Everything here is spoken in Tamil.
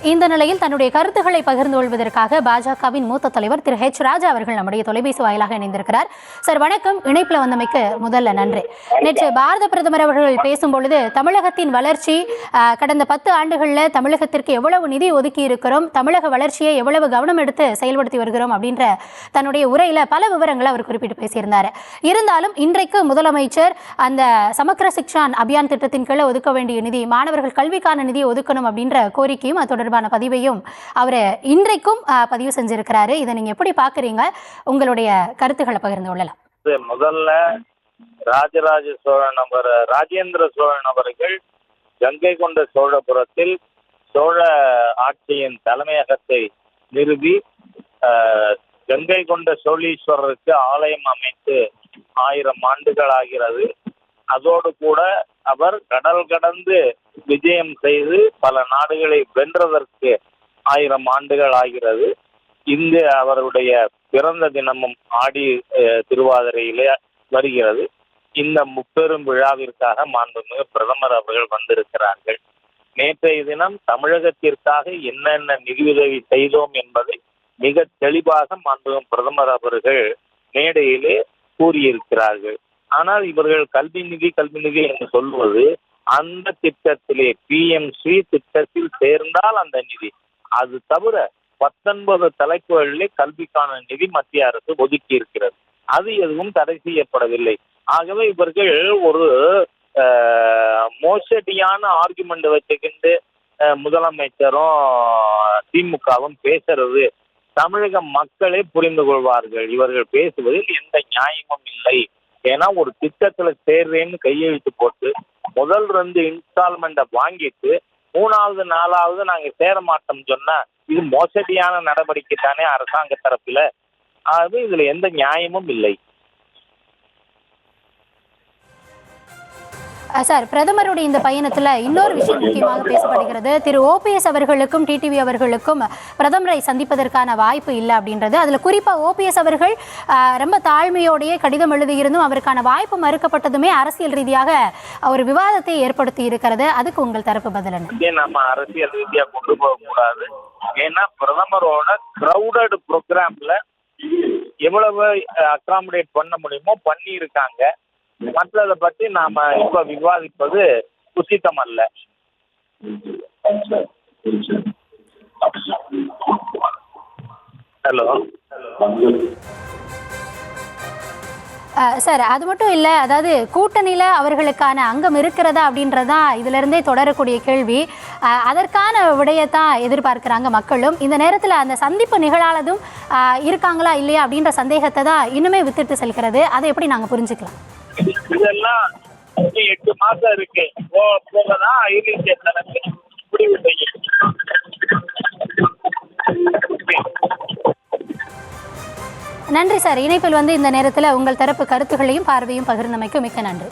இந்த நிலையில் தன்னுடைய கருத்துக்களை பகிர்ந்து கொள்வதற்காக பாஜகவின் மூத்த தலைவர் திரு ஹெச் ராஜா அவர்கள் நம்முடைய தொலைபேசி வாயிலாக இணைந்திருக்கிறார். சார் வணக்கம். இணைப்பில் வந்தமைக்கு முதல்ல நன்றி. நேற்று பாரத பிரதமர் அவர்கள் பேசும்பொழுது தமிழகத்தின் வளர்ச்சி கடந்த 10 ஆண்டுகளில் தமிழகத்திற்கு எவ்வளவு நிதி ஒதுக்கி இருக்கிறோம், தமிழக வளர்ச்சியை எவ்வளவு கவனம் எடுத்து செயல்படுத்தி வருகிறோம் அப்படின்ற தன்னுடைய உரையில பல விவரங்களை அவர் குறிப்பிட்டு பேசியிருந்தார். இருந்தாலும் இன்றைக்கு முதலமைச்சர் அந்த சமக்கர சிக்ஷான் அபியான் திட்டத்தின் கீழே ஒதுக்க வேண்டிய நிதி, மாணவர்கள் கல்விக்கான நிதியை ஒதுக்கணும் அப்படின்ற கோரிக்கையும் அது தொடர்பான பதிவையும் அவர் இன்றைக்கும் பதிவு செஞ்சிருக்கிறாரு. இதை நீங்க எப்படி பாக்குறீங்க? உங்களுடைய கருத்துக்களை பகிர்ந்து கொள்ளலாம். முதல்ல ராஜராஜ சோழன் ராஜேந்திர சோழன் அவர்கள் கங்கை கொண்ட சோழபுரத்தில் சோழ ஆட்சியின் தலைமையகத்தை நிறுவி கங்கை கொண்ட சோழீஸ்வரருக்கு ஆலயம் அமைத்து 1000 ஆண்டுகள் ஆகிறது. அதோடு கூட அவர் கடல் கடந்து விஜயம் செய்து பல நாடுகளை வென்றதற்கு 1000 ஆண்டுகள் ஆகிறது. இங்கு அவருடைய பிறந்த தினமும் ஆடி திருவாதிரையிலே வருகிறது. இந்த முப்பெரும் விழாவிற்காக மாண்புமிகு பிரதமர் அவர்கள் வந்திருக்கிறார்கள். நேற்றைய தினம் தமிழகத்திற்காக என்னென்ன நிதியுதவி செய்தோம் என்பதை மிக தெளிவாக மாண்புமிகு பிரதமர் அவர்கள் மேடையிலே கூறியிருக்கிறார்கள். ஆனால் இவர்கள் கல்வி நிதி என்று சொல்வது அந்த திட்டத்திலே PMSRI திட்டத்தில் சேர்ந்தால் அந்த நிதி, அது தவிர 19 தலைப்புகளிலே கல்விக்கான நிதி மத்திய அரசு ஒதுக்கி இருக்கிறது. அது எதுவும் தடை செய்யப்படவில்லை. ஆகவே இவர்கள் ஒரு மோசடியான ஆர்குமெண்ட் வச்சுக்கிண்டு முதலமைச்சரும் திமுகவும் பேசுறது தமிழக மக்களே புரிந்து கொள்வார்கள். இவர்கள் பேசுவதில் எந்த நியாயமும் இல்லை. ஏன்னா ஒரு திட்டத்துல சேர்றேன்னு கையெழுத்து போட்டு முதல் 2 இன்ஸ்டால்மெண்ட்டை வாங்கிட்டு 3வது 4வது நாங்க சேர மாட்டோம் சொன்னா இது மோசடியான நடவடிக்கை தானே அரசாங்க தரப்புல. அது இதுல எந்த நியாயமும் இல்லை. சார், பிரதமருடைய இந்த பயணத்தில் இன்னொரு விஷயம் முக்கியமாக பேசப்படுகிறது. திரு OPS அவர்களுக்கும் டிடிவி அவர்களுக்கும் பிரதமரை சந்திப்பதற்கான வாய்ப்பு இல்லை அப்படின்றது. அதில் குறிப்பாக OPS அவர்கள் ரொம்ப தாழ்மையோடையே கடிதம் எழுதியிருந்தும் அவருக்கான வாய்ப்பு மறுக்கப்பட்டதுமே அரசியல் ரீதியாக ஒரு விவாதத்தை ஏற்படுத்தி இருக்கிறது. அதுக்கு உங்கள் தரப்பு பதில் என்ன? நம்ம அரசியல் ரீதியாக கொண்டு போகக்கூடாது. ஏன்னா பிரதமரோட கிரௌடட் ப்ரோக்ராம்ல எவ்வளவு அகாமடேட் பண்ண முடியுமோ பண்ணி இருக்காங்க. மற்றதை பற்றி நாம இப்ப விவாதிப்பது உசிதம் அல்ல. ஹலோ சார், அது மட்டும் இல்லை, அதாவது கூட்டணியில் அவர்களுக்கான அங்கம் இருக்கிறதா அப்படின்றதான் இதிலிருந்தே தொடரக்கூடிய கேள்வி. அதற்கான விடயத்தான் எதிர்பார்க்கிறாங்க மக்களும். இந்த நேரத்தில் அந்த சந்திப்பு நிகழாததும் இருக்காங்களா இல்லையா அப்படின்ற சந்தேகத்தை தான் இன்னுமே வித்திட்டு செல்கிறது. அதை எப்படி நாங்கள் புரிஞ்சுக்கலாம்? இதெல்லாம் 8 மாசம் இருக்கு. போகதான் ஐரிஷிய தரப்பு முடிவு செய்யும். நன்றி சார். இணைப்பில் இந்த நேரத்தில் உங்கள் தரப்பு கருத்துக்களையும் பார்வையும் பகிர்ந்தமைக்கு மிக்க நன்றி.